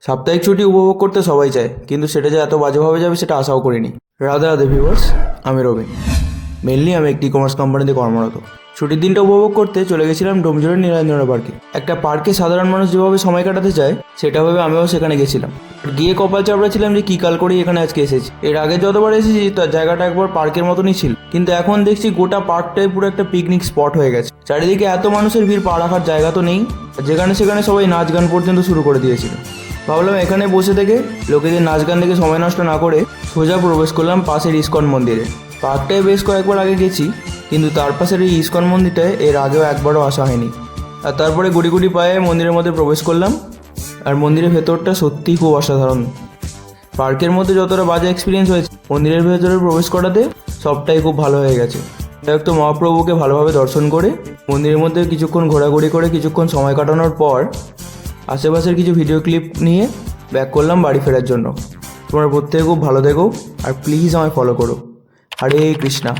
সাপ্তাহিক ছুটি উপভোগ করতে সবাই চায়, কিন্তু সেটা যে এত বাজেভাবে যাবে সেটা আশাও করিনি। রাধে রাধে ভিউয়ার্স, আমি রবিন। মেনলি আমি একটি কমার্স কোম্পানিতে কর্মরত। ছুটির দিনটা উপভোগ করতে চলে গেছিলাম ডোমজুড়ের নীলাঞ্জনা পার্কে। একটা পার্কে সাধারণ মানুষ যেভাবে সময় কাটাতে চায় সেটা ভাবে আমিও সেখানে গেছিলাম। গিয়ে কপাল চাপড়া ছিলাম যে কী কাল করেই এখানে আজকে এসেছি। এর আগে যতবার এসেছি তার জায়গাটা একবার পার্কের মতনই ছিল, কিন্তু এখন দেখছি গোটা পার্কটাই পুরো একটা পিকনিক স্পট হয়ে গেছে। চারিদিকে এত মানুষের ভিড়, পা রাখার জায়গা তো নেই। যেখানে সেখানে সবাই নাচ গান পর্যন্ত শুরু করে দিয়েছিল। ভাবলাম এখানে বসে থেকে লোকেদের নাচ গান দেখে সময় নষ্ট না করে সোজা প্রবেশ করলাম পাশের ইস্কন মন্দিরে। পার্কটায় বেশ কয়েকবার আগে গেছি, কিন্তু তার পাশের এই ইস্কন মন্দিরটায় এর আগেও একবারও আসা হয়নি। আর তারপরে গুটি গুটি পায়ে মন্দিরের মধ্যে প্রবেশ করলাম। আর মন্দিরের ভেতরটা সত্যিই খুব অসাধারণ। পার্কের মধ্যে যতটা বাজে এক্সপিরিয়েন্স হয়েছে, মন্দিরের ভেতরে প্রবেশ করাতে সবটাই খুব ভালো হয়ে গেছে। তো মহাপ্রভুকে ভালোভাবে দর্শন করে মন্দিরের মধ্যে কিছুক্ষণ ঘোরাঘুরি করে কিছুক্ষণ সময় কাটানোর পর আশেপাশের কিছু ভিডিও ক্লিপ নিয়ে ব্যাক করলাম বাড়ি ফেরার জন্য। তোমরা প্রত্যেকে খুব ভালো থেকো আর প্লিজ আমায় ফলো করো। হরে কৃষ্ণা।